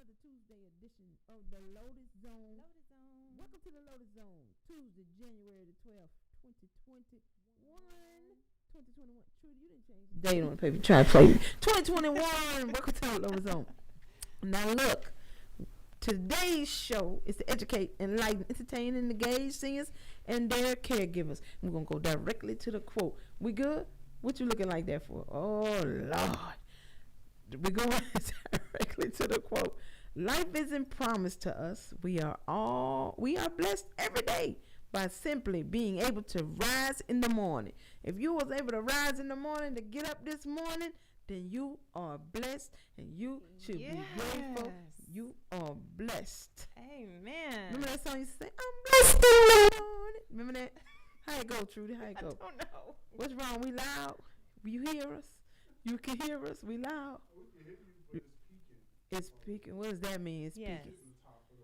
another Tuesday edition of the Lotus Zone. Lotus Zone. Welcome to the Lotus Zone. Tuesday, January the 12th, 2021. 2021. Trudy, you didn't change the date on the paper. Try to play me. 2021. Welcome to the Lotus Zone. Now look, today's show is to educate, enlighten, entertain, and engage seniors and their caregivers. We're going to go directly to the quote. We good? What you looking like that for? Oh, Lord. We're going directly to the quote. Life isn't promised to us. We are blessed every day by simply being able to rise in the morning. If you was able to rise in the morning, to get up this morning, then you are blessed and you should be grateful. You are blessed. Amen. Remember that song you say, I'm blessed in the morning? Remember that? How it go, Trudy? How it go? I don't know. What's wrong? We loud? You hear us? You can hear us? We loud? We can hear you, but It's peaking. What does that mean? It's Yes. peaking. It's the top of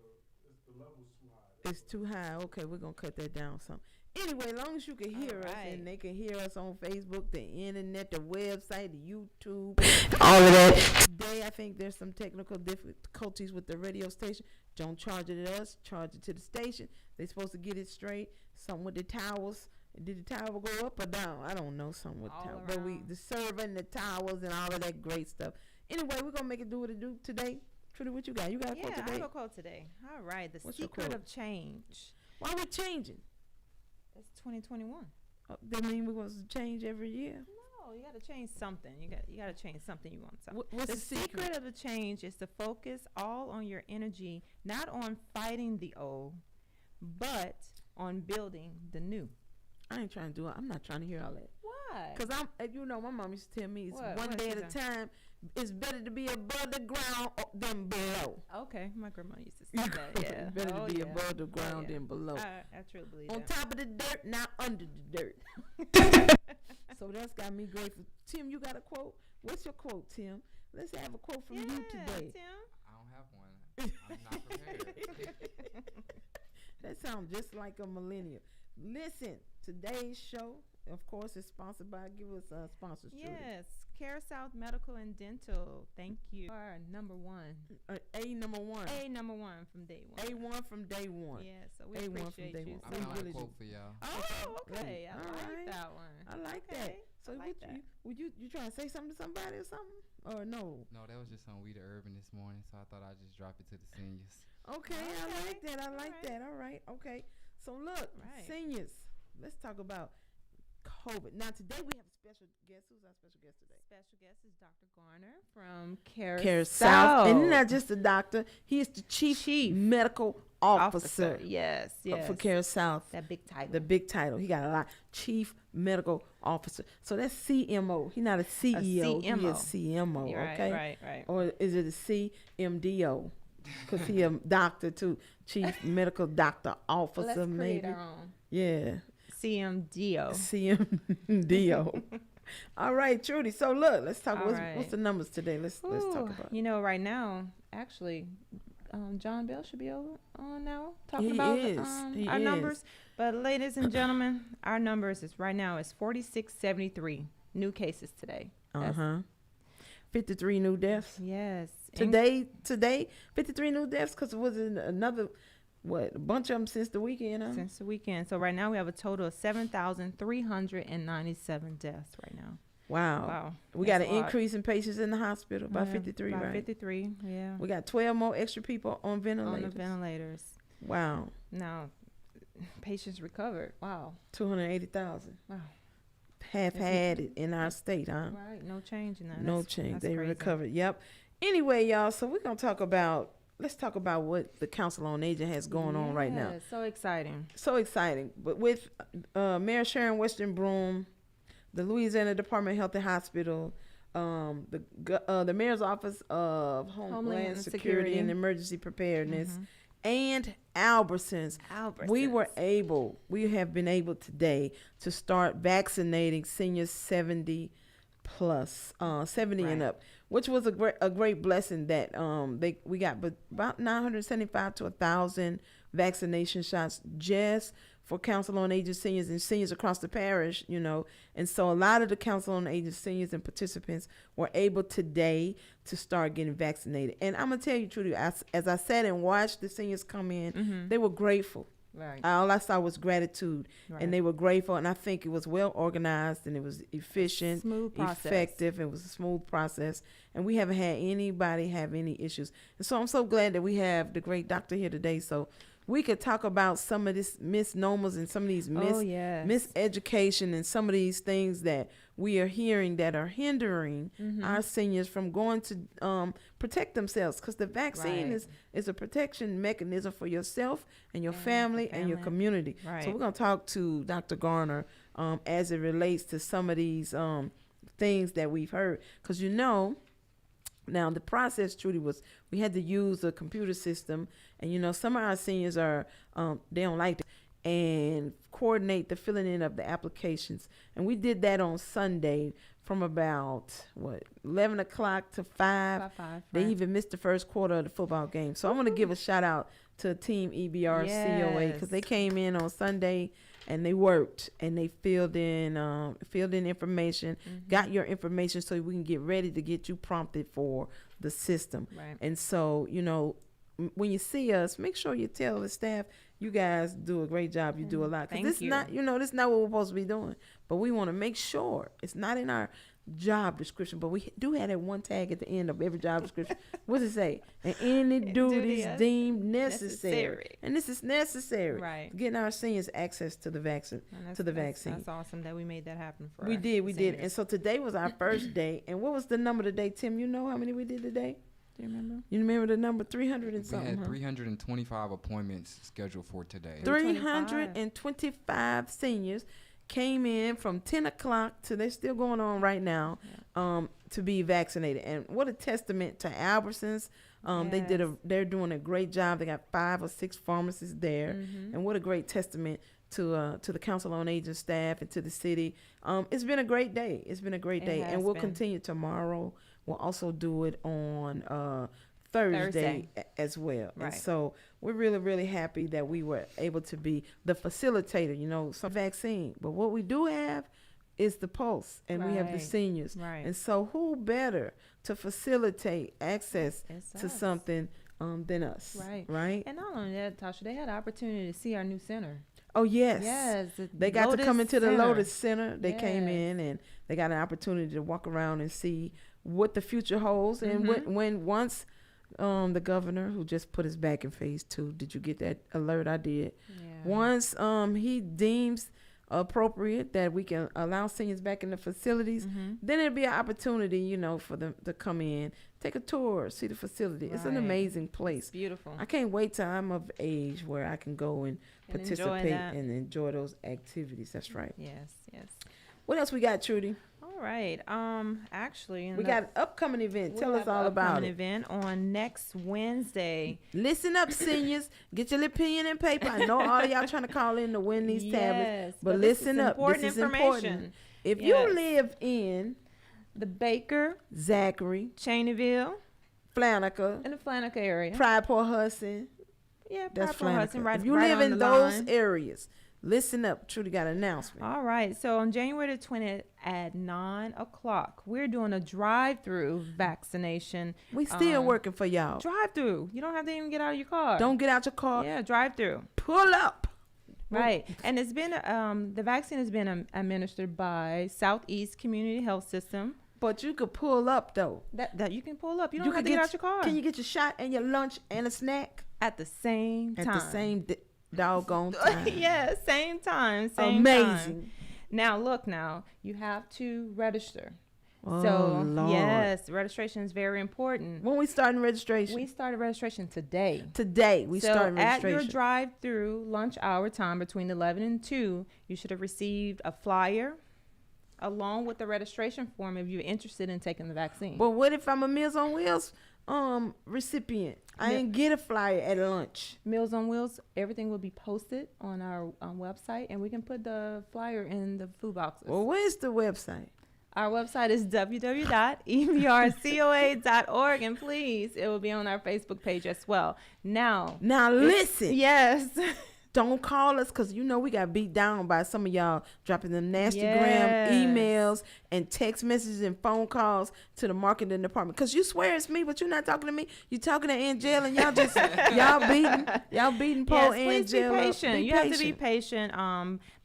the level's too high. It's too high. Okay, we're going to cut that down some. Anyway, as long as you can hear us and they can hear us on Facebook, the internet, the website, the YouTube, all of that. Today, I think there's some technical difficulties with the radio station. Don't charge it to us. Charge it to the station. They're supposed to get it straight. Something with the towers. Did the tower go up or down? I don't know. Something with the tower. But the server and the towers and all of that great stuff. Anyway, we're going to make it do what it do today. Trudy, what you got? You got a quote today? I have a quote today. All right. The What's your secret quote? of change. Why are we changing? It's 2021. That mean we're going to change every year? No, you got to change something. You got to change something you want. What's the secret of the change is to focus all on your energy, not on fighting the old, but on building the new. I ain't trying to do it. I'm not trying to hear all that. Why? Because my mom used to tell me it's one What day she at a say? time. It's better to be above the ground than below. Okay, my grandma used to say that. Yeah, It's better to be above the ground than below. I truly believe On that. top of the dirt, not under the dirt. So that's got me grateful. Tim, you got a quote? What's your quote, Tim? Let's have a quote from you today. Tim. I don't have one. I'm not prepared. That sounds just like a millennial. Listen, today's show, of course, is sponsored by, give us a sponsor. Yes, Care South Medical and Dental. Thank you. Our number one. number one. A1 from day one. A1 from day one. Yeah, so we A1 from appreciate day you. one. I So found really a quote do. for y'all. Oh, okay. I All like right. that one. I like that. Okay, So I like that. you trying to say something to somebody or something? Or no? No, that was just on We the Urban this morning, so I thought I'd just drop it to the seniors. Okay, I Okay. like that. I All like right. that. All right. Okay. So look, Right. seniors, let's talk about COVID. Now today we have a special guest. Who's our special guest today? Special guest is Dr. Garner from Care South. And not just a doctor, he is the chief medical officer Yes. for Care South. That big title. The big title. He got a lot. Chief medical officer. So that's CMO. He's not a CEO. He is CMO. Right, Okay. right. Or is it a CMDO? Because he a doctor too. Chief medical doctor officer, Let's maybe. create our own. Yeah. CMDO. CMDO. All right, Trudy. So look, let's talk. All What's right. the numbers today? Let's talk Ooh, about. You know, right now, actually, John Bell should be on now talking He about is. He our is. numbers. But ladies and gentlemen, our numbers is right now is 4673 new cases today. Uh-huh. 53 new deaths. Yes. Today 53 new deaths because it was another a bunch of them since the weekend, huh? Since the weekend. So right now we have a total of 7,397 deaths right now. Wow. We got an increase in patients in the hospital by 53, by right? 53, yeah. We got 12 more extra people on ventilators. On the ventilators. Wow. Now, patients recovered. Wow. 280,000. Wow. Have had it in our state, huh? Right. No change in that. No change. That's They crazy. recovered. Yep. Anyway, y'all, so we're going to let's talk about what the Council on Aging has going on right now. So exciting. So exciting. But with Mayor Sharon Weston Broom, the Louisiana Department of Health and Hospital, the Mayor's Office of Homeland Security and Emergency Preparedness, and Albertsons, we have been able today to start vaccinating seniors 70 plus, 70 and up, which was a great blessing that we got about 975 to 1,000 vaccination shots just for Council on Aging Seniors and seniors across the parish, you know. And so a lot of the Council on Aging Seniors and participants were able today to start getting vaccinated. And I'm going to tell you, Trudy, as I sat and watched the seniors come in, they were grateful. Right. All I saw was gratitude, Right. and they were grateful. And I think it was well organized, and it was efficient, Smooth process. effective. It was a smooth process, and we haven't had anybody have any issues. And so I'm so glad that we have the great doctor here today, so we could talk about some of this misnomers and some of these yes. miseducation and some of these things that we are hearing that are hindering our seniors from going to protect themselves, because the vaccine Right. is a protection mechanism for yourself and your family and your family. community. Right. So we're going to talk to Dr. Garner as it relates to some of these things that we've heard, because now the process, Trudy, was we had to use a computer system, and some of our seniors are they don't like it, and coordinate the filling in of the applications. And we did that on Sunday from about 11 o'clock to 5. About 5, They right. even missed the first quarter of the football game. So I want to give a shout out to Team EBR COA, because they Yes. came in on Sunday and they worked and they filled in information, got your information so we can get ready to get you prompted for the system. Right. And so, when you see us, make sure you tell the staff, you guys do a great job. You do a lot. Because Thank this you. not, this is not what we're supposed to be doing. But we want to make sure it's not in our job description, but we do have that one tag at the end of every job description. What does it say? And any duties Duty deemed necessary. necessary. And this is necessary. Right. Getting our seniors access to the vaccine. And To the vaccine. That's awesome that we made that happen for We our did. And seniors. so today was our first day. And what was the number today, Tim? You know how many we did today? Do you remember? You remember the number? 300 and We something, had huh? 325 appointments scheduled for today. 325 seniors came in from 10 o'clock to, they're still going on right now, to be vaccinated. And what a testament to Albertsons. They're doing a great job. They got 5 or 6 pharmacists there. And what a great testament to the Council on Aging staff and to the city. It's been a great day. It's been a great It day. has And we'll been. continue tomorrow. We'll also do it on Thursday as well. And Right. so we're really, really happy that we were able to be the facilitator, some vaccine. But what we do have is the pulse, and we have the Right. seniors. Right. And so who better to facilitate access It's to us. something than us? Right. Right? And not only that, Tasha, they had the opportunity to see our new center. Oh, yes. Yes. the They got to Lotus come into the Center. Lotus Center. They came Yes. in and they got an opportunity to walk around and see what the future holds. And once the governor, who just put us back in phase 2, did you get that alert? I did. Yeah. Once he deems appropriate that we can allow seniors back in the facilities, then it'll be an opportunity, for them to come in, take a tour, see the facility. It's an Right. amazing place. It's beautiful. I can't wait till I'm of age where I can go and And enjoy participate that. and enjoy those activities. That's right. Yes. What else we got, Trudy? All right. Actually, in We the- got an upcoming event. we Tell us have all an about upcoming it. event on next Wednesday. Listen up, seniors. Get your little pen and paper. I know all of y'all trying to call in to win these tablets. Yes, But this listen is up. important This is information. important. If Yes. you live in The Baker, Zachary, Cheneyville, Flanaker, in the Flanaker area. Pride Port Hudson, Yeah, that's Purple Hudson, Flanaker. right, If you right live on in the those line. areas, listen up. Trudy got an announcement. All right. So on January the 20th at 9 o'clock, we're doing a drive-through vaccination. We still Um, working for y'all. Drive-through. You don't have to even get out of your car. Don't get out your car. Yeah, drive-through. Pull up. Right. And it's been the vaccine has been administered by Southeast Community Health System. But you could pull up though. That you can pull up. You don't You have could to get get out your car. Can you get your shot and your lunch and a snack at the same at time. the same doggone time? Yeah, same time. Same Amazing. time. Now look, you have to register. Oh, So Lord. yes, registration is very important. When we starting registration? We started registration today. Today we So starting at registration. your drive-through lunch hour time between 11 and 2, you should have received a flyer along with the registration form if you're interested in taking the vaccine. But what if I'm a Meals on Wheels recipient? I Mi- didn't get a flyer at lunch. Meals on Wheels, everything will be posted on our website, and we can put the flyer in the food boxes. Well, where's the website? Our website is www.ebrcoa.org, and please, it will be on our Facebook page as well. Now Listen. yes, Don't call us because you know we got beat down by some of y'all dropping them nastygram Yes. emails and text messages and phone calls to the marketing department. Because you swear it's me, but you're not talking to me. You talking to Angela and y'all just y'all beating poor Yes, please be Angela. patient. Be You have to be patient.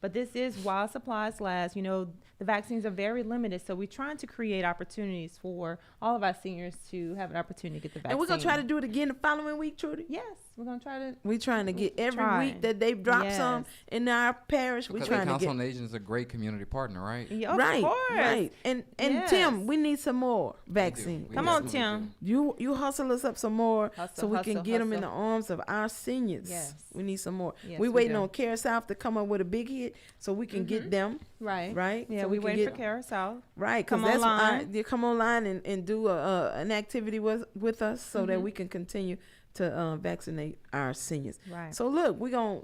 But this is while supplies last. You know, the vaccines are very limited, so we're trying to create opportunities for all of our seniors to have an opportunity to get the vaccine. And we're gonna try to do it again the following week, Trudy. Yes, we're gonna try to. We're trying to get every Try. week that they've dropped some Yes. in our parish. We're Because trying the to Council get on Aging is a great community partner, right? Yeah, of right, course. right. And Yes. Tim, we need some more We do. vaccine. We Come on, absolutely Tim. You hustle us up some more Hustle, so we can hustle, get them in the hustle. arms of our seniors. Yes. We need some more. Yes, we we waiting do. on Care South to come up with a big hit so we can get them Right. right. Yeah, so we can waiting get for Carousel. right. Because Come that's online. you come online and do an activity with us so that Mhm. we can continue to vaccinate our seniors. Right. So look,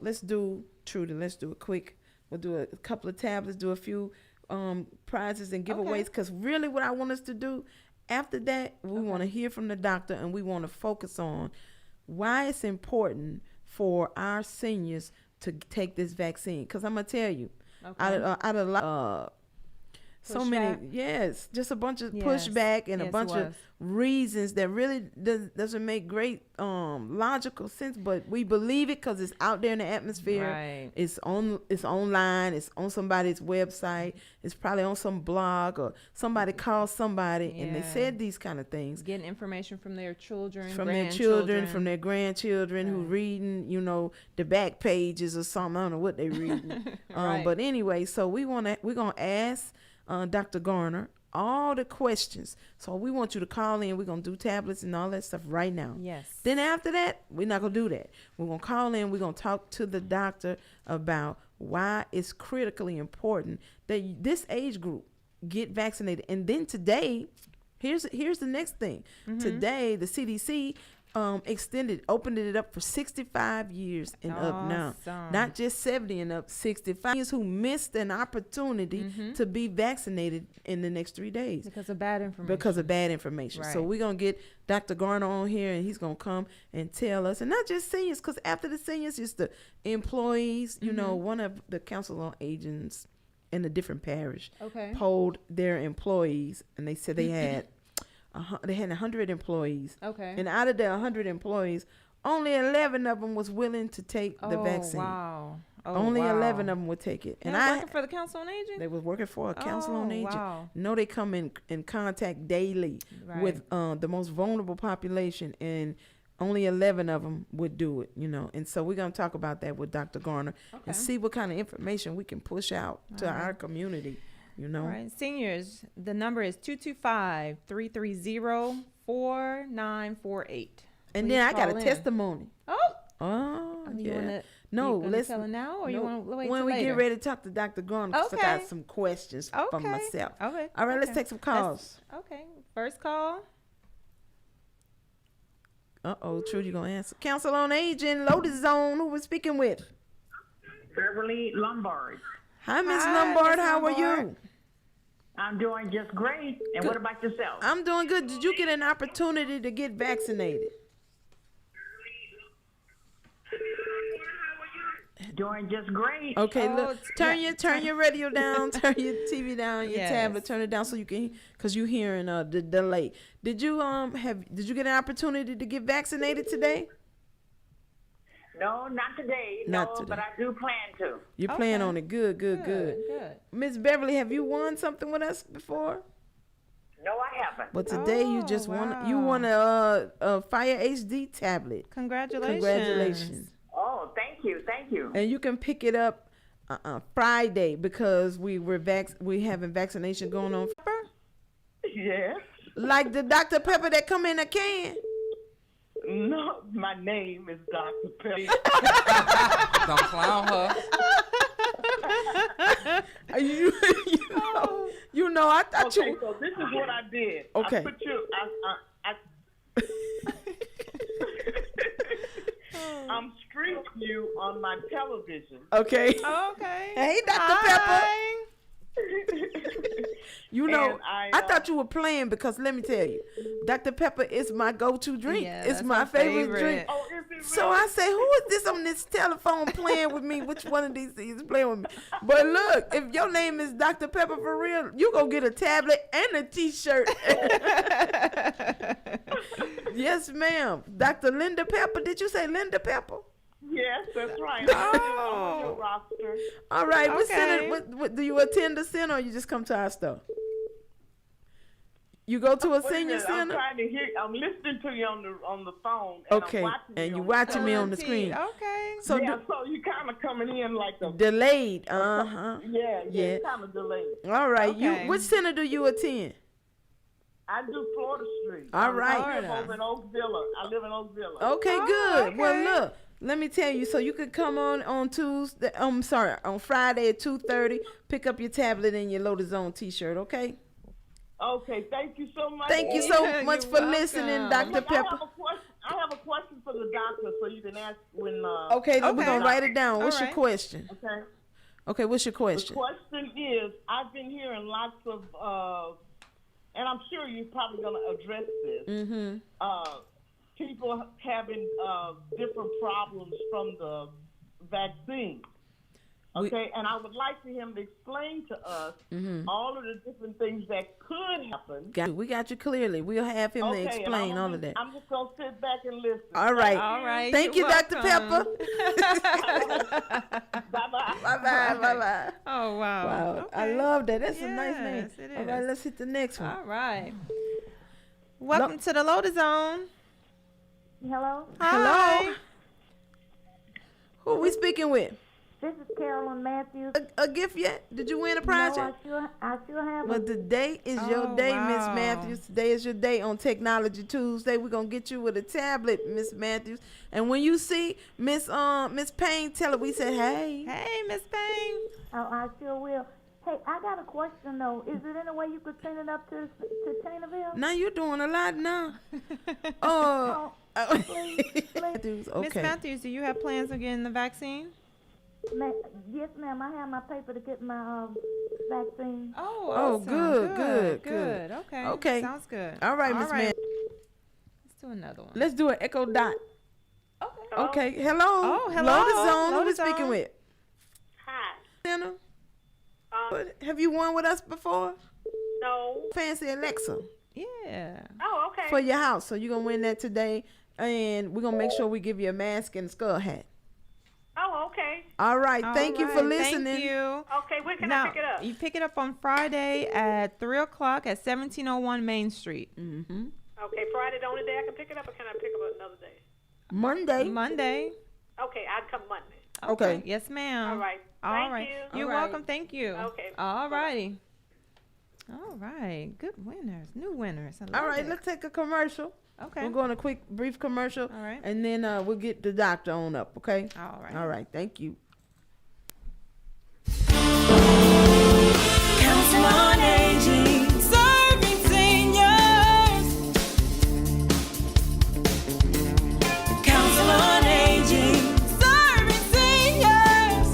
let's do Trudy. Let's do it quick. We'll do a couple of tablets, do a few prizes and giveaways. Okay. Because really, what I want us to do after that, we want to hear from the doctor and we want to focus on why it's important for our seniors to take this vaccine. Because I'm gonna tell you, Okay. out of a lot, so many, Pushback? yes, just a bunch of Yes. pushback and Yes, a it bunch of was. reasons that really doesn't make great logical sense, but we believe it because it's out there in the atmosphere. Right. It's online, it's on somebody's website, it's probably on some blog or somebody called somebody and they Yeah. said these kind of things Getting information from their children, from their children, grandchildren. from their grandchildren who Right. reading, the back pages or something. I don't know what they reading. Right. But anyway, so we're gonna ask Dr. Garner all the questions. So we want you to call in. We're gonna do tablets and all that stuff right now. Yes. Then after that, we're not gonna do that. We're gonna call in. We're gonna talk to the doctor about why it's critically important that this age group get vaccinated. And then today, here's the next thing. Mm-hmm. Today, the CDC opened it up for 65 years and up now. Awesome. Not just 70 and up, 65 years who missed an opportunity to be vaccinated in the next 3 days Because of bad information. because of bad information. So Right. we're going to get Dr. Garner on here and he's going to come and tell us, and not just seniors, because after the seniors, it's the employees. One of the council on agents in a different parish Okay. polled their employees and they said they had 100 employees. Okay. And out of the 100 employees, only 11 of them was willing to take the vaccine. Wow. Oh, Only wow. 11 of them would take it. And And working for the Council on Aging? they was working for a council on aging. Wow. No, they come in contact daily Right. with the most vulnerable population, and only 11 of them would do it, And so we're going to talk about that with Dr. Garner Okay. and see what kind of information we can push out to our community, All right. Seniors, the number is 225-330-4948. And Please then I got call a in. testimony. Oh. Oh, You yeah. wanna, No, you gonna let's tell her now, or you no, want to wait when till we later? get ready to talk to Dr. Garner, 'cause I got Okay. some questions Okay. from myself. Okay. All right, let's Okay. take some calls. Okay. First call. Trudy, you gonna answer? Council on Aging, Lotus Zone. Who we speaking with? Beverly Lombard. Hi, Miss Hi, Lombard. Miss How are Lombard. you? I'm doing just great. And Good. what about yourself? I'm doing good. Did you get an opportunity to get vaccinated? Doing just great. Okay, Oh, look. Turn your radio down. Turn your TV down. Your Yes. tablet. Turn it down so you can, cause you hearing the delay. Did you get an opportunity to get vaccinated today? No, not today. Not no, today. but I do plan to. You plan Okay. on it. Good. Good. Miss Beverly, have you won something with us before? No, I haven't. But today you Oh, just won. wow. You won a Fire HD tablet. Congratulations. Congratulations. Oh, thank you. Thank you. And you can pick it up Friday because we having vaccination going on. Yes. Like the Dr. Pepper that come in a can. No, my name is Dr. Pepper. Don't clown her. You know, I thought Okay, you. so this is what I did. Okay. I put you. I'm streaming you on my television. Okay. Okay. Hey, Dr. Hi. You know, And I thought you were playing because let me tell you, Dr. Pepper is my go-to drink. Yeah, it's that's my my favorite favorite. drink. Oh, is So I say, who is this on this telephone playing with me? Which one of these is playing with me? But look, if your name is Dr. Pepper for real, you gonna get a tablet and a T-shirt. Yes, ma'am. Dr. Linda Pepper. Did you say Linda Pepper? Yes, that's right. Oh. On your roster. All right. What Okay. center? What do you attend the center, or you just come to our store? You go to a Wait a senior minute, I'm center? trying to hear. I'm listening to you on the phone. And Okay, I'm watching and you you on watching me phone. on the screen. Okay. So Yeah, so you kind of coming in like a delayed. Uh-huh. yeah, Yeah. kind of delayed. All right. Okay. You which center do you attend? I do Florida Street. All right. I live Florida. over in Oak Villa. I live in Oak Villa. Okay, Oh, good. okay. Well, look, let me tell you. So you could come on Tuesday. I'm sorry, on Friday at 2:30. Pick up your tablet and your Lotus Zone T-shirt. Okay. Okay, thank you so much. Thank you so Yeah, much you're for listening, welcome. Dr. Pepper. I have a question for the doctor, so you can ask when. Okay, then we're Okay. gonna write it down. What's All your right. question? Okay. Okay, what's your The question? question is, I've been hearing lots of, and I'm sure you're probably going to address this. Mm-hmm. People having different problems from the vaccine. We- Okay, and I would like for him to explain to us Mm-hmm. all of the different things that could happen. We got you clearly. We'll have him to Okay, and explain all of that. I'm just going to sit back and listen. All right. All right. Thank you, you're Dr. welcome. Bye-bye. Bye bye. Oh, wow. Wow, I Okay. love that. That's a nice name. Yes, it All right, is. let's hit the next one. All right. Welcome to the Lotus Zone. Hello, Hi. Hello? Who we speaking with? this is Carolyn Matthews. A gift yet? Did you win a prize yet? No, I sure have. Well, today is your Oh, day, Miss wow. Matthews. Today is your day on Technology Tuesday. We're gonna get you with a tablet, Miss Matthews. And when you see Miss Payne, tell her we said hey. Hey, Miss Payne. Oh, I sure will. Hey, I got a question though. Is there any way you could send it up to Chanaville? Now you're doing a lot now. Oh, Matthews, Miss okay. Matthews, do you have plans on getting the vaccine? yes, ma'am. I have my paper to get my vaccine. Oh, Oh, awesome. good. Okay. Okay. Sounds good. All right, Miss Man. Let's do another one. Let's do an echo dot. Okay. Okay. Hello. Oh, hello. Lotus Zone. Who we Lotus speaking Zone. with? Hi. Center. Have you won with us before? No. Fancy Alexa Yeah. Oh, okay. for your house. So you're gonna win that today, and we're gonna make sure we give you a mask and a skull hat. Oh, okay. All right. Thank you for All right, listening. Thank you. Okay, when can Now, I pick it up? you pick it up on Friday at 3 o'clock at 1701 Main Street. Mm-hmm. Okay, Friday the only day I can pick it up, or can I pick it up another day? Monday. Monday. Okay, I'd come Monday. Okay. Yes, ma'am. All right. All Thank right. you. You're All right. welcome. Thank you. Okay. All righty. All right. Good winners. New winners. I love All right. it. Let's take a commercial. Okay. We'll go on a quick, brief commercial. All right. And then we'll get the doctor on up. Okay. All right. All right. Thank you. Council on Aging, serving seniors. Council on Aging, serving seniors.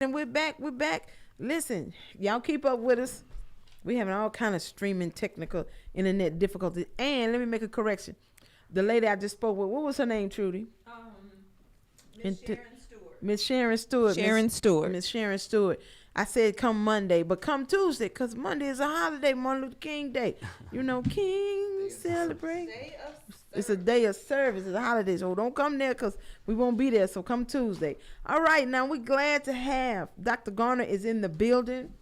And we're back. We're back. Listen, y'all keep up with us. We having all kind of streaming technical internet difficulties. And let me make a correction. The lady I just spoke with, what was her name, Trudy? Miss Sharon Stewart. Sharon Stewart. Miss Sharon Stewart. I said come Monday, but come Tuesday, because Monday is a holiday, Martin Luther King Day. You know, King celebrate. It's a day of service. It's a holiday, so don't come there because we won't be there. So come Tuesday. All right, now we're glad to have Dr. Garner is in the building,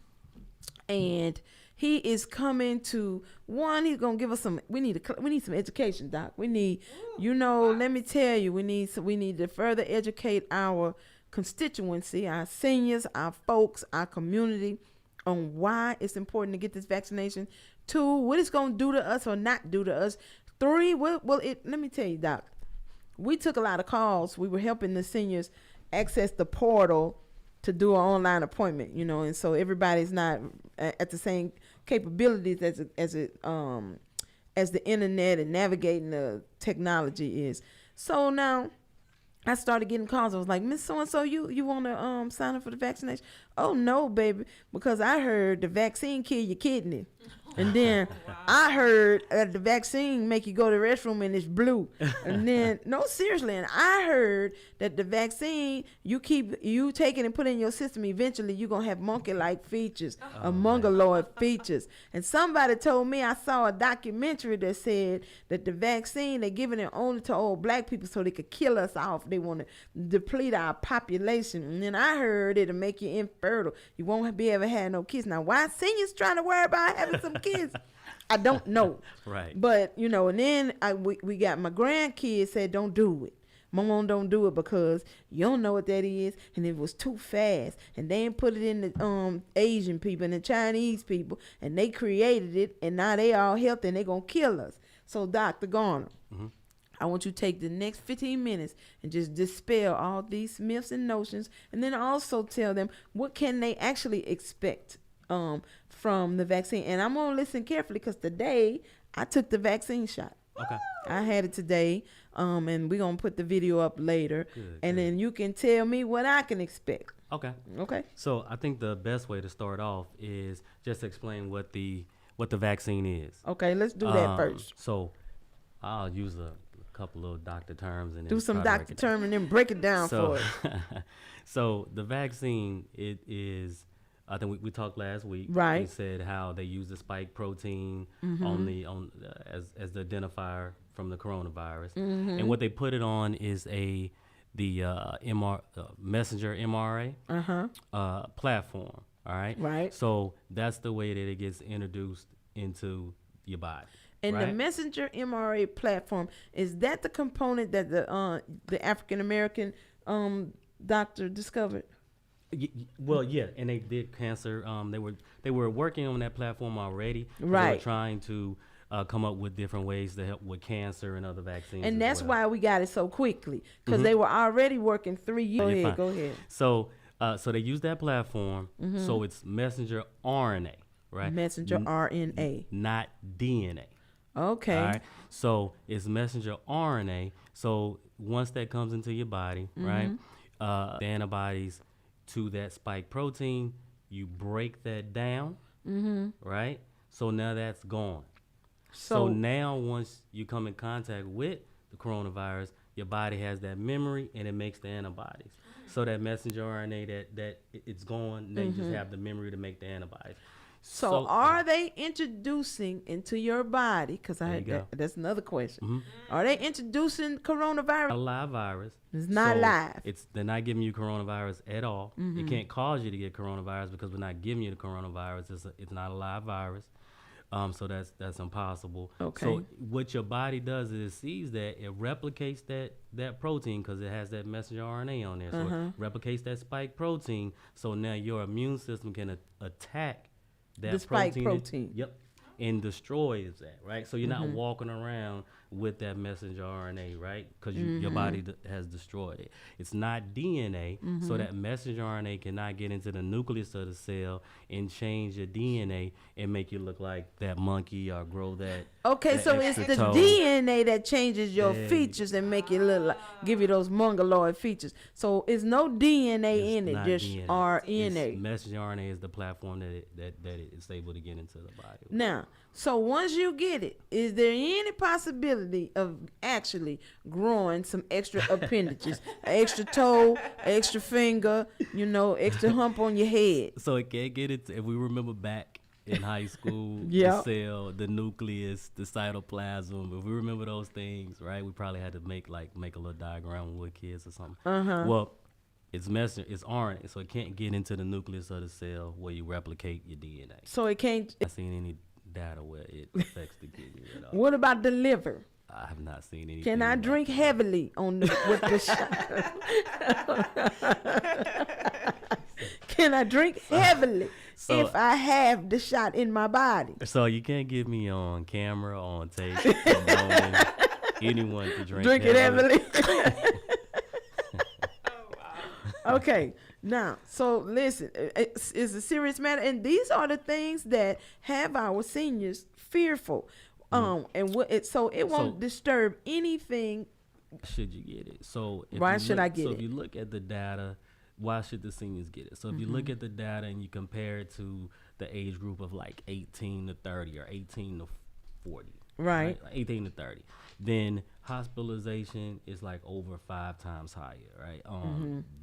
and he is coming to he's gonna give us some. We need some education, Doc. We need, let me tell you, we need to further educate our constituency, our seniors, our folks, our community on why it's important to get this vaccination. 2, what it's gonna do to us or not do to us. 3, let me tell you, Doc, we took a lot of calls. We were helping the seniors access the portal to do an online appointment, and so everybody's not at the same capabilities as the internet and navigating the technology is. So now I started getting calls. I was like, Miss So-and-so, you want to sign up for the vaccination? Oh, no, baby, because I heard the vaccine kill your kidney. And then I heard the vaccine make you go to the restroom and it's blue. And then, no, seriously, and I heard that the vaccine, you take it and put it in your system, eventually you're going to have monkey-like features, mongoloid features. And somebody told me, I saw a documentary that said that the vaccine, they're giving it only to old black people so they could kill us off. They want to deplete our population. And then I heard it'll make you infertile. You won't be able to have no kids. Now, why seniors trying to worry about having some kids? I don't know. Right. But, and then we got my grandkids said, don't do it. Mom, don't do it because you don't know what that is. And it was too fast. And they didn't put it in the Asian people and the Chinese people. And they created it. And now they all healthy and they going to kill us. So, Dr. Garner, I want you to take the next 15 minutes and just dispel all these myths and notions. And then also tell them what can they actually expect from the vaccine. And I'm going to listen carefully because today I took the vaccine shot. Okay. I had it today, and we're going to put the video up later. Good. Then you can tell me what I can expect. Okay. Okay. So I think the best way to start off is just explain what the vaccine is. Okay, let's do that first. So I'll use a couple of doctor terms and do some doctor terms and then break it down for us. So the vaccine, it is, I think we talked last week. Right. We said how they use the spike protein as the identifier from the coronavirus, and what they put it on is the messenger mRNA platform. All right. Right. So that's the way that it gets introduced into your body. And the messenger mRNA platform, is that the component that the African American doctor discovered? Well, yeah, and they did cancer. They were working on that platform already. Right. They were trying to come up with different ways to help with cancer and other vaccines. And that's why we got it so quickly, because they were already working 3 years. Go ahead. So they use that platform. So it's messenger RNA, right? Messenger RNA, not DNA. Okay. All right. So it's messenger RNA. So once that comes into your body, right, the antibodies to that spike protein, you break that down, right? So now that's gone. So now once you come in contact with the coronavirus, your body has that memory and it makes the antibodies. So that messenger RNA that it's gone, now you just have the memory to make the antibodies. So are they introducing into your body, because that's another question, are they introducing coronavirus? A live virus. It's not live. They're not giving you coronavirus at all. It can't cause you to get coronavirus because we're not giving you the coronavirus. It's not a live virus. So that's impossible. Okay. So what your body does is it sees that, it replicates that protein because it has that messenger RNA on there. So it replicates that spike protein. So now your immune system can attack that the spike protein. Yep. And destroys that, right? So you're not walking around with that messenger RNA, right? Because your body has destroyed it. It's not DNA, so that messenger RNA cannot get into the nucleus of the cell and change your DNA and make you look like that monkey or grow that. Okay, that so it's extra the toe. DNA that changes your Yeah. features and make you look like, give you those mongoloid features. So it's no DNA It's in it, not just DNA. RNA. It's messenger RNA is the platform that it is able to get into the body. Now, so once you get it, is there any possibility of actually growing some extra appendages, an extra toe, an extra finger, extra hump on your head? So it can't get it. If we remember back in high school, Yeah. the cell, the nucleus, the cytoplasm. If we remember those things, right? We probably had to make a little diagram when we were kids or something. Well, it's RNA, so it can't get into the nucleus of the cell where you replicate your DNA. So it can't. I've seen any data where it affects the kidney at all. What about the liver? I have not seen anything. Can I about drink that. heavily with the shot? Can I drink heavily So- if I have the shot in my body? So you can't get me on camera, on tape, condoning anyone to drink It heavily. heavily. Okay, now, so listen, it's a serious matter, and these are the things that have our seniors fearful. And it won't disturb anything. Should you get it? So if Why you should look- I get so it? if you look at the data, why should the seniors get it? So if you look at the data and you compare it to the age group of like 18 to 30 or 18 to 40, Right. Like 18 to 30, then hospitalization is like over 5 times higher, right?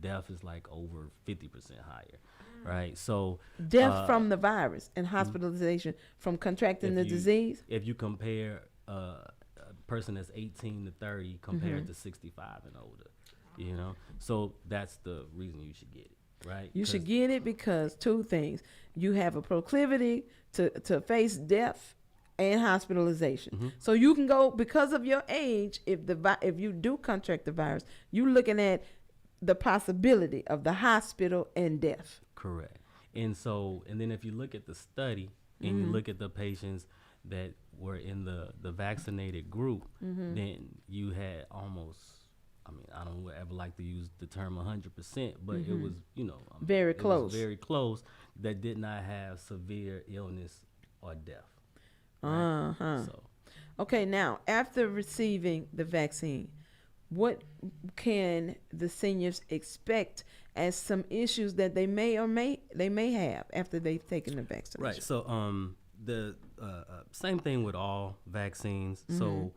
Death is like over 50% higher, right? So Death from the virus and hospitalization from contracting the if you- disease. If you compare a person that's 18 to 30 compared to 65 and older, so that's the reason you should get it, right? You should 'Cause- get it because two things. You have a proclivity to face death and hospitalization. So you can go, because of your age, if you do contract the virus, you're looking at the possibility of the hospital and death. Correct. And then if you look at the study and you look at the patients that were in the vaccinated group, then you had almost, I don't ever like to use the term 100%, but it was, Very it was close. very close, that did not have severe illness or death. Right? So Okay, now after receiving the vaccine, what can the seniors expect as some issues that they may have after they've taken the vaccination? right. So the same thing with all vaccines. So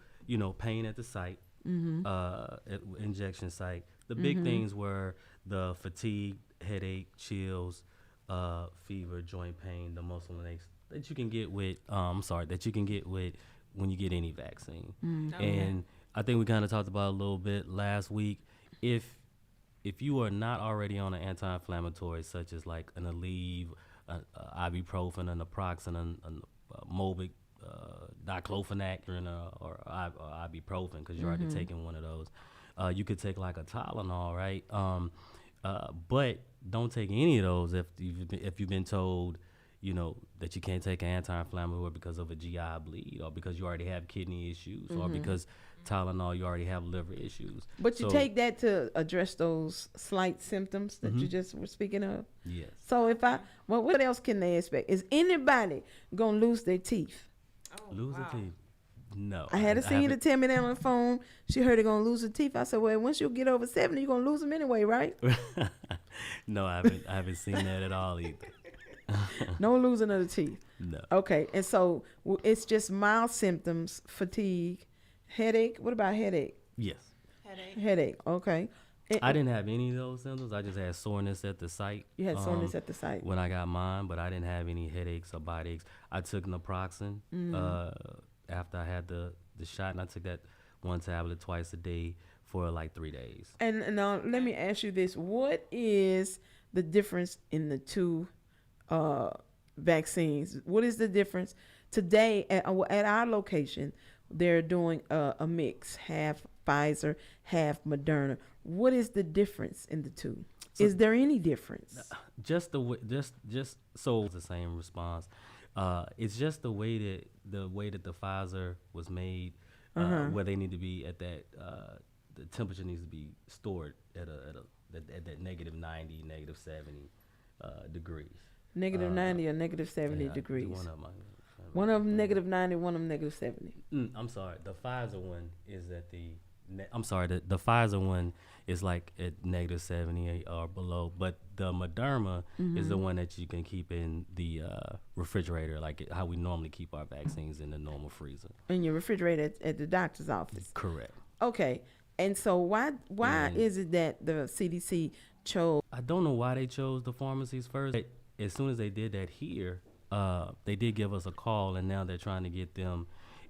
pain at the site, at injection site. The big things were the fatigue, headache, chills, fever, joint pain, the muscle aches that you can get with when you get any vaccine. And I think we kind of talked about it a little bit last week. If you are not already on an anti-inflammatory, such as like an Aleve, ibuprofen, an naproxen, a Mobic, diclofenac, or ibuprofen, because you're already taking one of those. You could take like a Tylenol, right? But don't take any of those if you've been told, that you can't take an anti-inflammatory because of a GI bleed, or because you already have kidney issues, or because Tylenol you already have liver issues. But you So- take that to address those slight symptoms that you just were speaking of. Yes. So what else can they expect? Is anybody gonna lose their teeth? Lose a teeth? No. I had a senior to haven't- tell me that on the phone. She heard they're gonna lose her teeth. I said, well, once you get over 70, you're gonna lose them anyway, right? No, I haven't seen that at all either. No losing of the teeth. No. Okay, and so it's just mild symptoms: fatigue, headache. What about headache? Yes. Headache. Okay. I didn't have any of those symptoms. I just had soreness at the site. You had soreness at the site. When I got mine, but I didn't have any headaches or body aches. I took naproxen after I had the shot, and I took that one tablet twice a day for like 3 days. And now let me ask you this: what is the difference in the two vaccines? What is the difference today at our location? They're doing a mix, half Pfizer, half Moderna. What is the difference in the two? Is there any difference? Just the way, just so it's the same response. It's just the way that the Pfizer was made. where they need to be at that. The temperature needs to be stored at that negative 90, negative 70 degrees. Negative 90 or negative 70 Yeah, degrees. One of them, negative 90, one of them negative 70. I'm sorry. The Pfizer one is at the. I'm sorry. The Pfizer one is like at negative 78 or below, but the Moderna is the one that you can keep in the refrigerator, like how we normally keep our vaccines in the normal freezer. In your refrigerator at the doctor's office. Correct. Okay. And so why And- is it that the CDC chose? I don't know why they chose the pharmacies first. But as soon as they did that here, they did give us a call, and now they're trying to get them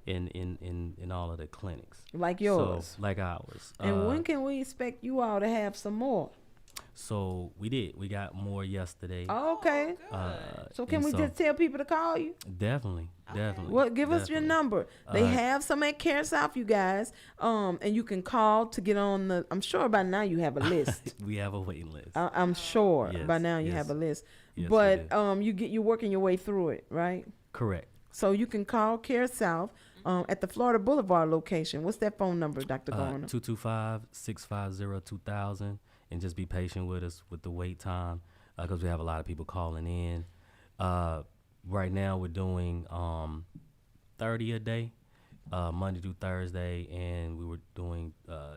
in all of the clinics. Like yours. So, like ours. And when can we expect you all to have some more? So we did. We got more yesterday. Oh, okay. So can we just tell people to call you? Definitely. Well, give us your definitely. number. They have some at Care South, you guys. And you can call to get on the. I'm sure by now you have a list. We have a waiting list. I'm sure Yes, by now you yes. have a list. Yes, we But do. you're working your way through it, right? Correct. So you can call Care South at the Florida Boulevard location. What's that phone number, Dr. Garner? 225-650-2000, and just be patient with us with the wait time because we have a lot of people calling in. Right now we're doing 30 a day, Monday through Thursday, and we were doing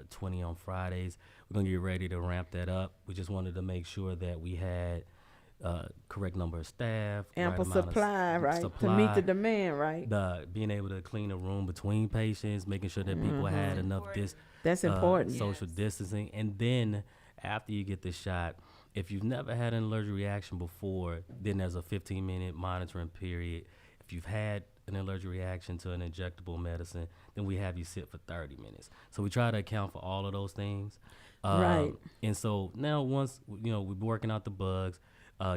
20 on Fridays. We're going to get ready to ramp that up. We just wanted to make sure that we had correct number of staff, Ample right amount of supply, right? To meet the demand, right? Being able to clean a room between patients, making sure that people had enough That's important. social distancing. And then after you get the shot, if you've never had an allergic reaction before, then there's a 15-minute monitoring period. If you've had an allergic reaction to an injectable medicine, then we have you sit for 30 minutes. So we try to account for all of those things. Right. And so now once, we're working out the bugs,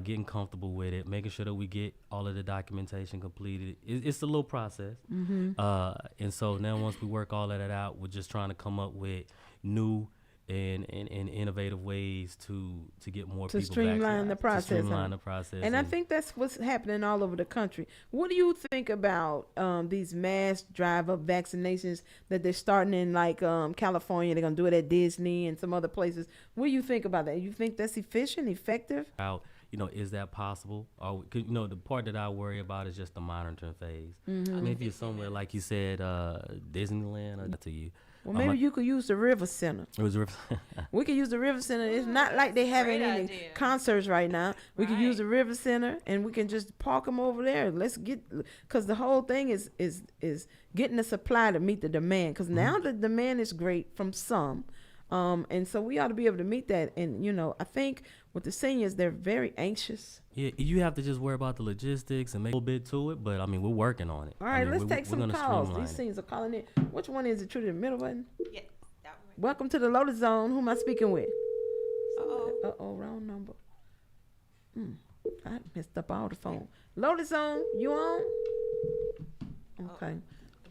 getting comfortable with it, making sure that we get all of the documentation completed. It's a little process. And so now once we work all of that out, we're just trying to come up with new and innovative ways to get more people streamline the process. To streamline the process. And I think that's what's happening all over the country. What do you think about these mass drive-up vaccinations that they're starting in like California? They're going to do it at Disney and some other places. What do you think about that? You think that's efficient, effective? Is that possible? Or the part that I worry about is just the monitoring phase. I mean, if you're somewhere like you said, Disneyland, or to you. Well, maybe you could use the River Center. It was We could use the River Center. It's not like they having any concerts right now. We could use the River Center, and we can just park them over there. Let's because the whole thing is getting the supply to meet the demand. Because now the demand is great from some, and so we ought to be able to meet that. And I think with the seniors, they're very anxious. Yeah, you have to just worry about the logistics and make a little bit to it, but I mean, we're working on it. All right, we're let's take some gonna calls. streamline These it. seniors are calling in. Which one is it? Trudy, the middle one? Yeah, that one. Welcome to the Lotus Zone. Who am I speaking with? Uh-oh. Wrong number. I messed up all the phone. Lotus Zone, you on? Okay.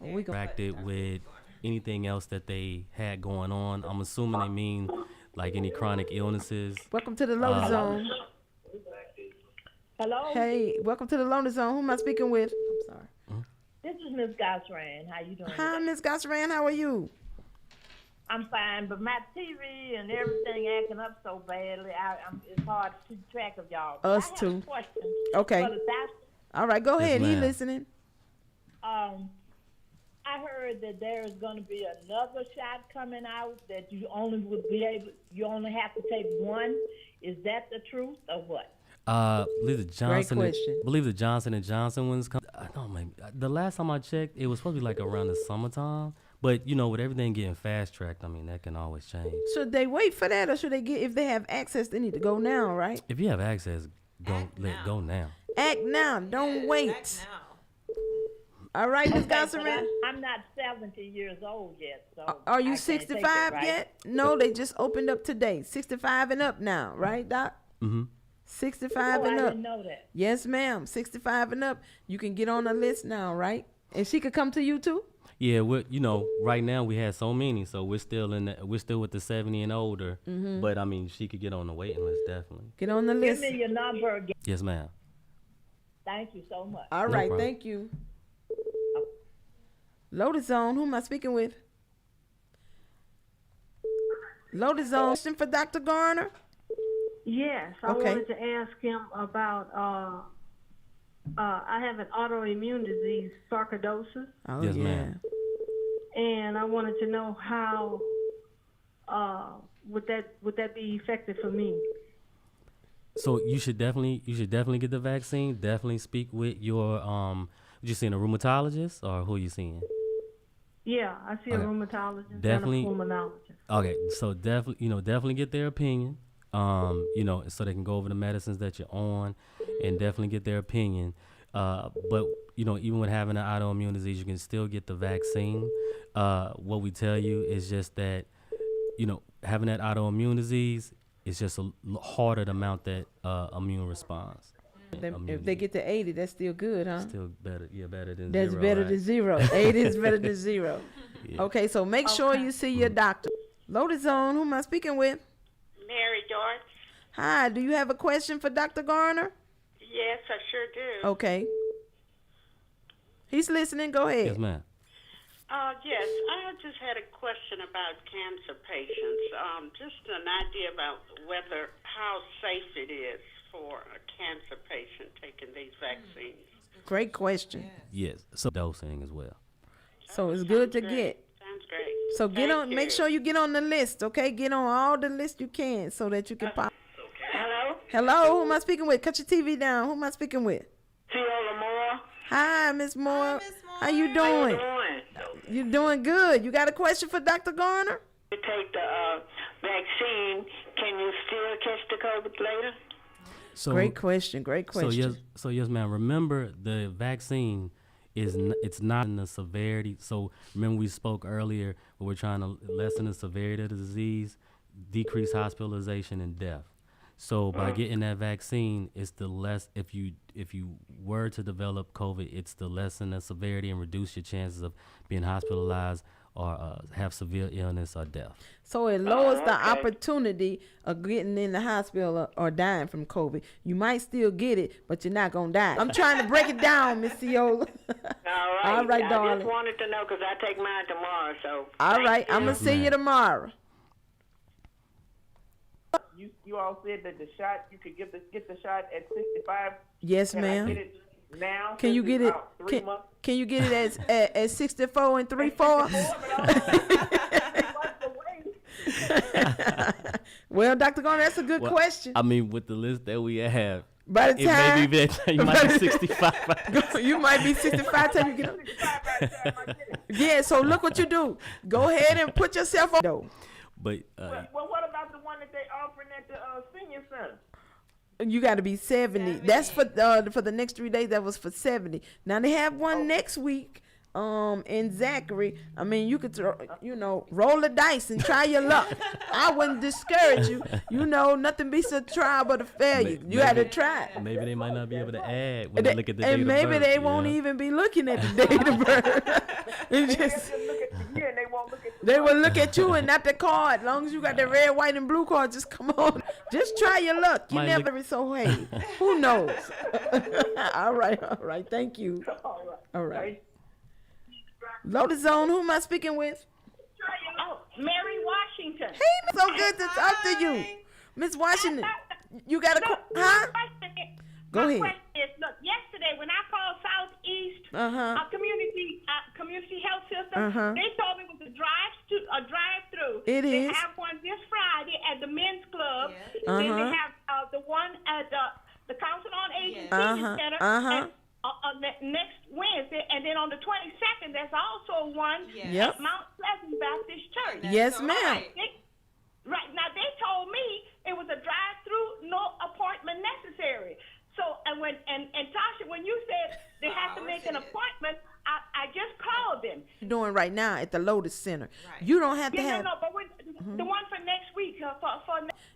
Well, we gonna Interacted with anything else that they had going on. I'm assuming they mean like any chronic illnesses. welcome to the Lotus Zone. Hello, Hey, welcome to the Lotus Zone. Who am I speaking with? I'm sorry. this is Miss Gosran. How you doing? Hi, today? Miss Gosran. How are you? I'm fine, but my TV and everything acting up so badly, it's hard to keep track of y'all. But Us I have too. a question Okay. for the doctor. All right, go Yes, ahead. He ma'am. listening. I heard that there is going to be another shot coming out that you only have to take one. Is that the truth or what? Believe the Johnson. question. Believe the Johnson and Johnson ones come. I don't know, the last time I checked, it was supposed to be like around the summertime. But with everything getting fast tracked, I mean that can always change. Should they wait for that, or should they if they have access, they need to go now, right? If you have access, go now. Act now. Don't wait. All right, Miss But Gossarin. I'm not 70 years old yet, so Are I you can't take it, 65 right? yet? No, they just opened up today. 65 and up now, right, Doc? Mm-hmm. 65 Oh, and I up. didn't know that. Yes, ma'am. 65 and up. You can get on the list now, right? And she could come to you too? Yeah, right now we had so many, so we're still with the 70 and older. But I mean, she could get on the waiting list definitely. Get on the Give list. me your number again. Yes, ma'am. Thank you so much. All right, problem. thank you. Lotus Zone, who am I speaking with? Lotus Zone, question for Dr. Garner? Yes, I Okay. wanted to ask him about, I have an autoimmune disease, sarcoidosis, Oh, Yes, yeah. ma'am. and I wanted to know how would that be effective for me? So you should definitely get the vaccine. Definitely speak with your you seeing a rheumatologist or who you seeing? Yeah, I see a Okay. rheumatologist Definitely- and a pulmonologist. Okay, so definitely get their opinion. So they can go over the medicines that you're on, and definitely get their opinion. But even with having an autoimmune disease, you can still get the vaccine. What we tell you is just that, having that autoimmune disease is just harder to mount that immune response. If they get to 80, that's still good, huh? Still better, better than That's zero. better right? than 0. 80 is better than 0. Yeah. Okay, so make sure you see your doctor. Lotus Zone, who am I speaking with? Mary George. Hi, do you have a question for Dr. Garner? Yes, I sure do. Okay. He's listening. Go ahead. Yes, ma'am. Yes, I just had a question about cancer patients. Just an idea about how safe it is for a cancer patient taking these vaccines. Great question. Yes. So dosing as well. So it's good to Sounds get. great. Sounds great. So get Thank on. Make you. sure you get on the list. Okay, get on all the lists you can so that you can pop. Hello? Hello, who am I speaking with? Cut your TV down. Who am I speaking with? Fiola Moore. Hi, Miss Moore. How you doing? You doing good. You got a question for Dr. Garner? You take the vaccine, can you still catch the COVID later? So Great question. Great question. So yes, ma'am. Remember, the vaccine it's not in the severity. So remember, we spoke earlier where we're trying to lessen the severity of the disease, decrease hospitalization and death. So by getting that vaccine, it's the less if you were to develop COVID, it's to lessen the severity and reduce your chances of being hospitalized or have severe illness or death. So it lowers the opportunity of getting in the hospital or dying from COVID. You might still get it, but you're not going to die. I'm trying to break it down, Miss Ciola. All right, I darling. just wanted to know because I take mine tomorrow, so. All right, I'm going Yes, to see you ma'am. tomorrow. You all said that the shot you could get the shot at 65. Yes, Can I ma'am. get it now? Can you Since get it's it? out 3 months? Can you get it at 64 and 3/4? Well, Dr. Garner, that's a good Well, question. I mean, with the list that we have, By the it time may be that you might be 65. you might be 65 time you get Yeah, so look what you do. Go ahead and put yourself on. No. But Well, what about the one that they offering at the senior center? You got to be 70. That's for the next 3 days. That was for 70. Now they have one next week. In Zachary, I mean, you could roll the dice and try your luck. I wouldn't discourage you. Nothing beats a trial but a failure. You got to try. maybe they might not be able to add when they look at the date And of maybe birth, they you won't know? even be looking at the date of birth. It's just, Look at the year and they won't look at the they will look at you and not the card. As long as you got the red, white, and blue card, just come on. Just try your luck. You Might never look- be so hey. Who knows? All right. Thank you. All right. Lotus Zone, who am I speaking with? Oh, Mary Washington. Hey, so good to talk to you. Miss Washington, you got a huh? Go ahead. My question is, look, yesterday when I called Southeast Community Health System, they told me it was a drive-through. It They is. have one this Friday at the men's club. Yeah. Then they have the one at the Council on Aging Uh-huh. Senior Center on the next Wednesday, and then on the 22nd, there's also one Yep. at Mount Pleasant Baptist Church. Yes, ma'am. Right now, they told me it was a drive-through, no appointment necessary. So, and Tasha, when you said they have to make an appointment, I just called them. You're doing right now at the Lotus Center. You don't have to Yeah, have. no, but the one for next week for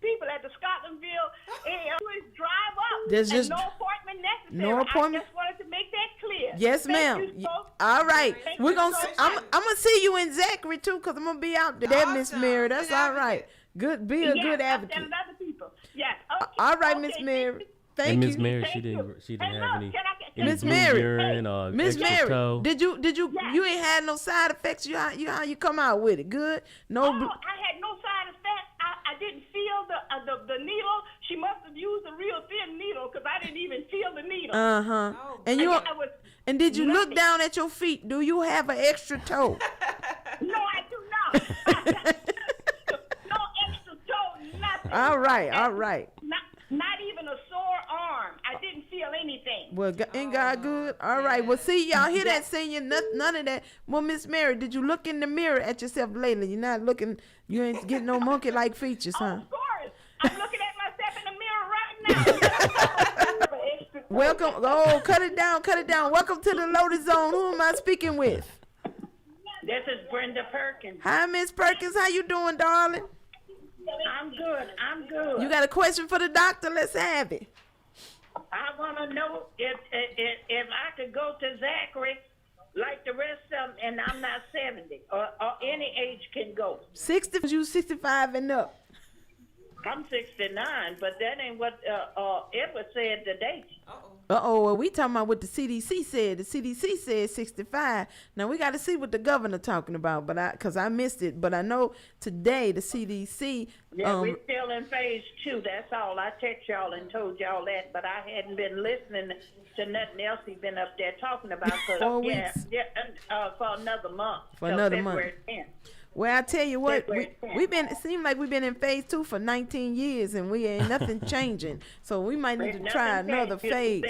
people at the Scotlandville area, is drive up. There's and just no appointment necessary. no appointment. I just wanted to make that clear. Yes, Thank ma'am. you so- All right. Thank We're you gonna. so I'm much. gonna see you in Zachary too, cause I'm gonna be out there, Miss Mary. That's all right. Good. Be a Yes, good I'm advocate. telling other people. Yes. Okay. All right, Okay, Miss thank Mary. you. Thank And Miss you. Mary, Thank she you. didn't Hey, have look, any. Can Any Miss blue Mary. urine or Miss extra Mary, toe? did you ain't had no side effects? How you come out with it? Good? No. Oh, I had no side effects. I didn't feel the needle. She must have used a real thin needle because I didn't even feel the needle. And you I was and did you look nothing. down at your feet? Do you have an extra toe? No, I do not. No extra toe, nothing. All right. Not even a sore arm. I didn't feel anything. Well, ain't God good? All right. Well, see, y'all hear that, senior? None of that. Well, Miss Mary, did you look in the mirror at yourself lately? You're not looking. You ain't getting no monkey-like features, huh? Of course. I'm looking at myself in the mirror right now. Welcome. Oh, cut it down. Welcome to the Lotus Zone. Who am I speaking with? This is Brenda Perkins. Hi, Miss Perkins. How you doing, darling? I'm good. You got a question for the doctor? Let's have it. I want to know if I could go to Zachary like the rest of them, and I'm not 70, or any age can go. 60, you 65 and up. I'm 69, but that ain't what Edward said today. Well, we talking about what the CDC said. The CDC said 65. Now we got to see what the governor talking about, because I missed it. But I know today the CDC. Yeah, we're still in phase 2. That's all. I text y'all and told y'all that, but I hadn't been listening to nothing else he's been up there talking about. 4 weeks. For another month. For another February month. 10th. Well, I tell you what, it seemed like we've been in phase 2 for 19 years and we ain't nothing changing. So we might need to try another phase.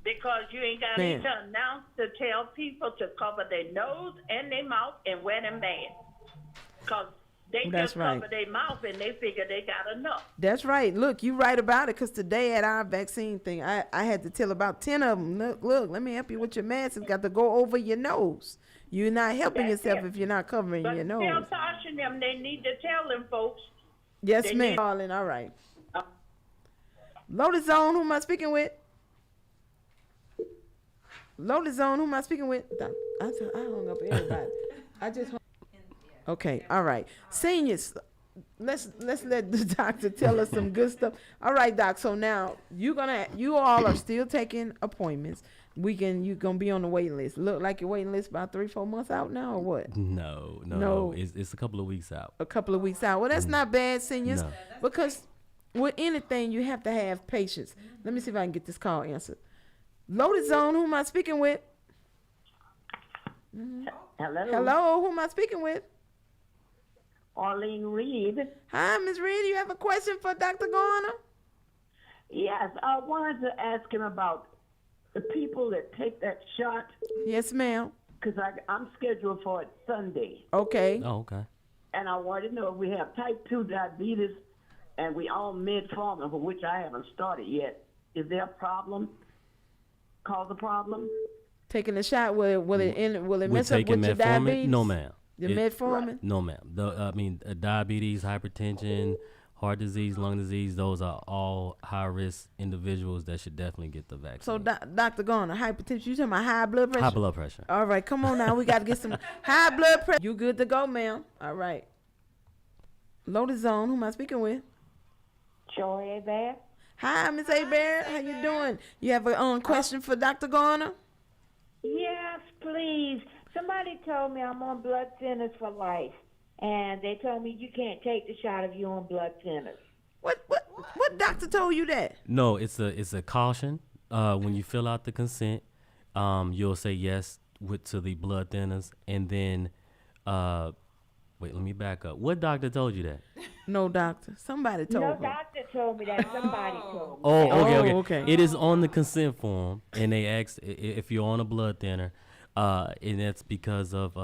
Because you ain't got to announce to tell people to cover their nose and their mouth and wear them masks. Because they just cover their mouth and they figure they got enough. That's right. Look, you right about it, because today at our vaccine thing, I had to tell about 10 of them, look, let me help you with your mask. It's got to go over your nose. You're not helping yourself if you're not covering your nose. Tell Tasha and them, they need to tell them folks. Yes, ma'am. Darling, all right. Lotus Zone, who am I speaking with? Lotus Zone, who am I speaking with? I hung up everybody. I just hung. Okay, all right. Seniors, let's let the doctor tell us some good stuff. All right, doc. So now you all are still taking appointments. You gonna be on the waiting list. Look like your waiting list about 3-4 months out now, or what? No. It's a couple of weeks out. A couple of weeks out. Well, that's not bad, seniors, because with anything you have to have patience. Let me see if I can get this call answered. Lotus Zone, who am I speaking with? Hello, who am I speaking with? Arlene Reed. Hi, Ms. Reed. You have a question for Dr. Garner? Yes, I wanted to ask him about the people that take that shot. Yes, ma'am. Because I'm scheduled for it Sunday. Okay. Oh, okay. And I wanted to know if we have type 2 diabetes and we all metformin, for which I haven't started yet. Is there a problem? Cause a problem? Taking the shot, will it mess up with your diabetes? No, ma'am. The metformin? Right. No, ma'am. Diabetes, hypertension, heart disease, lung disease, those are all high-risk individuals that should definitely get the vaccine. So, Dr. Garner, hypertension, you talking about high blood pressure? High blood pressure. All right, come on now. We got to get some high blood pressure. You good to go, ma'am. All right. Lotus Zone, who am I speaking with? Joy Bear. Hi, Miss Bear. How you doing? You have a question for Dr. Garner? Yes, please. Somebody told me I'm on blood thinners for life, and they told me you can't take the shot if you're on blood thinners. What doctor told you that? No, it's a caution. When you fill out the consent, you'll say yes to the blood thinners, and then wait, let me back up. What doctor told you that? No doctor. Somebody told me. No doctor told me that. Somebody told me. Oh, okay. It is on the consent form, and they ask if you're on a blood thinner, and that's because of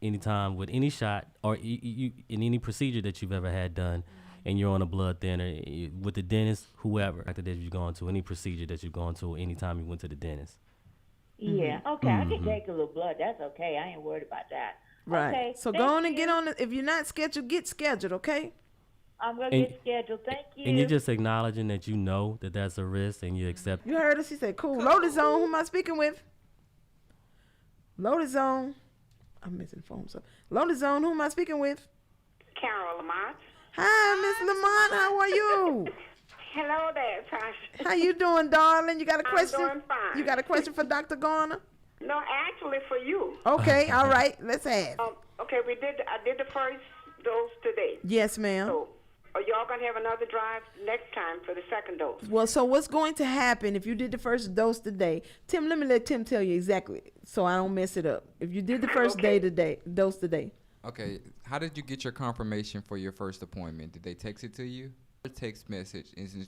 anytime with any shot or in any procedure that you've ever had done, and you're on a blood thinner with the dentist, whoever doctor that you've gone to, any procedure that you've gone to, anytime you went to the dentist. Yeah. Okay. I can take a little blood. That's okay. I ain't worried about that. Right. Okay, so go on and get on it. If you're not scheduled, get scheduled, okay? I'm going to get scheduled. Thank you. And you're just acknowledging that you know that that's a risk and you accept. You heard her. She said, cool. Lotus Zone, who am I speaking with? Lotus Zone. I'm missing phone. So Lotus Zone, who am I speaking with? Carol Lamont. Hi, Miss Lamont. How are you? Hello there, Tasha. How you doing, darling? You got a question? I'm doing fine. You got a question for Dr. Garner? No, actually for you. Okay, all right. Let's ask. Okay, I did the first dose today. Yes, ma'am. So, are y'all gonna have another drive next time for the second dose? Well, so what's going to happen if you did the first dose today? Tim, let me let Tim tell you exactly so I don't mess it up. If you did the first dose today. Okay, how did you get your confirmation for your first appointment? Did they text it to you? A text message,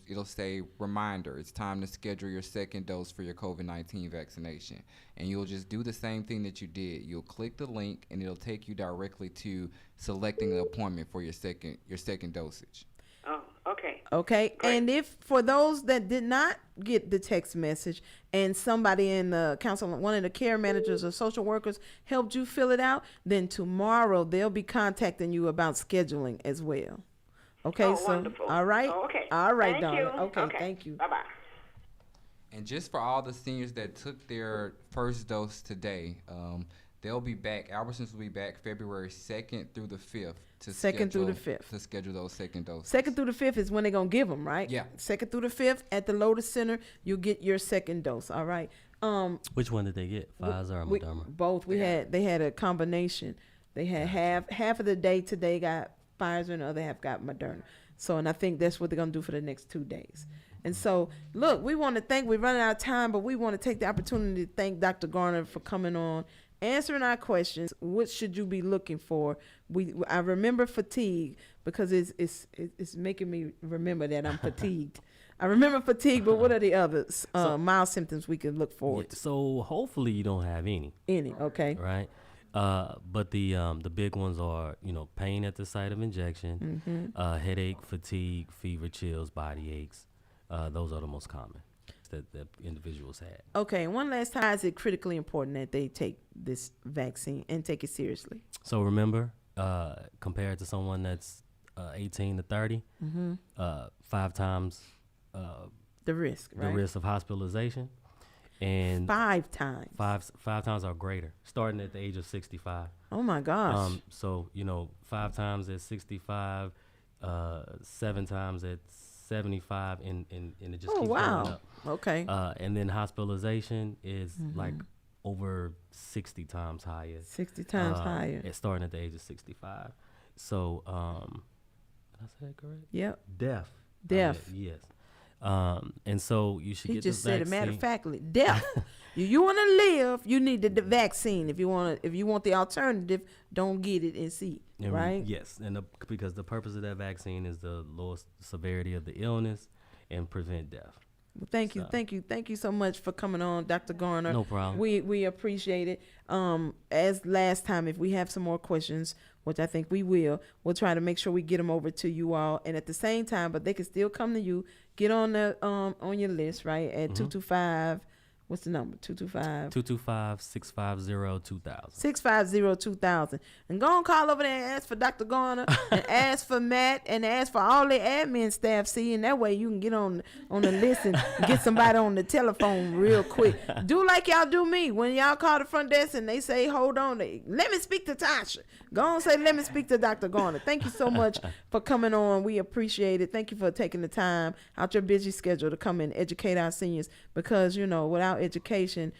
it'll say, reminder, it's time to schedule your second dose for your COVID-19 vaccination. And you'll just do the same thing that you did. You'll click the link and it'll take you directly to selecting the appointment for your second dosage. Oh, okay. Okay, great. And if for those that did not get the text message and somebody in the council, one of the care managers or social workers helped you fill it out, then tomorrow they'll be contacting you about scheduling as well. Okay, so wonderful. All right. Oh, okay. All right, Thank darling. you. Okay, thank you. Bye-bye. And just for all the seniors that took their first dose today, they'll be back. Albertsons will be back February 2nd through the 5th to schedule those second doses. 2nd through the 5th is when they're going to give them, right? Yeah. 2nd through the 5th at the Lotus Center, you'll get your second dose, all right? Which one did they get? Pfizer or Moderna? Both. They had a combination. They had half of the day today got Pfizer and the other half got Moderna. So, and I think that's what they're going to do for the next 2 days. And so, look, we're running out of time, but we want to take the opportunity to thank Dr. Garner for coming on, answering our questions. What should you be looking for? I remember fatigue because it's making me remember that I'm fatigued. I remember fatigue, but what are the others mild symptoms we can look forward to? So hopefully you don't have any. Okay. Right. But the big ones are, pain at the site of injection, headache, fatigue, fever, chills, body aches. Those are the most common that individuals had. Okay, one last time, is it critically important that they take this vaccine and take it seriously? So remember, compared to someone that's 18 to 30, 5 times the risk, right? The risk of hospitalization. And 5 times. Five times or greater, starting at the age of 65. Oh my gosh. So 5 times at 65, 7 times at 75, and it just keeps going up. Okay. And then hospitalization is like over 60 times higher. 60 times higher. It's starting at the age of 65. So, did I say that correct? Yep. Death. Yes. And so you should get the vaccine. He just said, matter of factly, death. You want to live, you need the vaccine. If you want the alternative, don't get it and see, right? Yes, and because the purpose of that vaccine is the lowest severity of the illness and prevent death. Well, thank you so much for coming on, Dr. Garner. No problem. We appreciate it. As last time, if we have some more questions, which I think we will, we'll try to make sure we get them over to you all. And at the same time, but they can still come to you. Get on the on your list, right? At 225. What's the number? 225-650-2000. 650-2000. And go and call over there and ask for Dr. Garner and ask for Matt and ask for all the admin staff. See, and that way you can get on the list and get somebody on the telephone real quick. Do like y'all do me. When y'all call the front desk and they say, hold on, let me speak to Tasha. Go on and say, let me speak to Dr. Garner. Thank you so much for coming on. We appreciate it. Thank you for taking the time out your busy schedule to come and educate our seniors because, without education,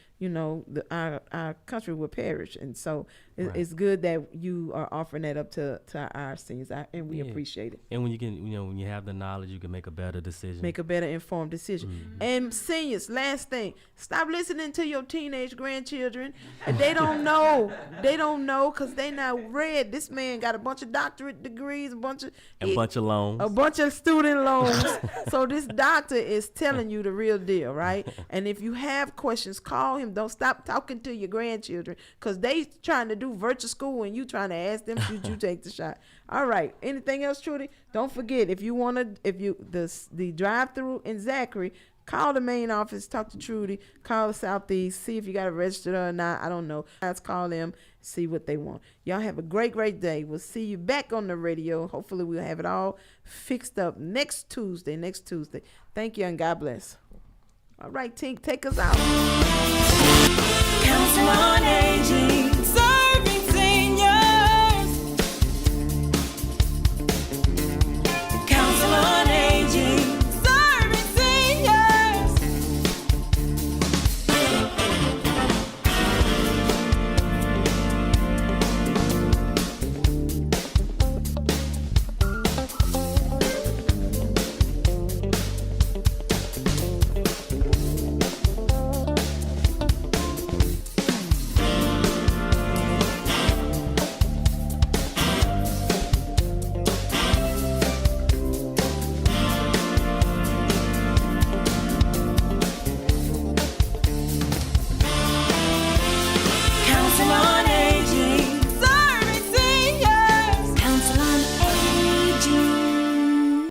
our country will perish. And so it's good that you are offering that up to our seniors, and we appreciate it. And when you can, when you have the knowledge, you can make a better decision. Make a better informed decision. And seniors, last thing, stop listening to your teenage grandchildren. And they don't know. They don't know because they not read. This man got a bunch of doctorate degrees, a bunch of loans. A bunch of student loans. So this doctor is telling you the real deal, right? And if you have questions, call him. Don't stop talking to your grandchildren because they trying to do virtual school and you trying to ask them should you take the shot. All right. Anything else, Trudy? Don't forget, if you want to, the drive-through in Zachary, call the main office, talk to Trudy, call the Southeast, see if you got it registered or not. I don't know. Let's call them, see what they want. Y'all have a great, great day. We'll see you back on the radio. Hopefully we'll have it all fixed up next Tuesday. Thank you and God bless. All right, Tink, take us out. Council on Aging.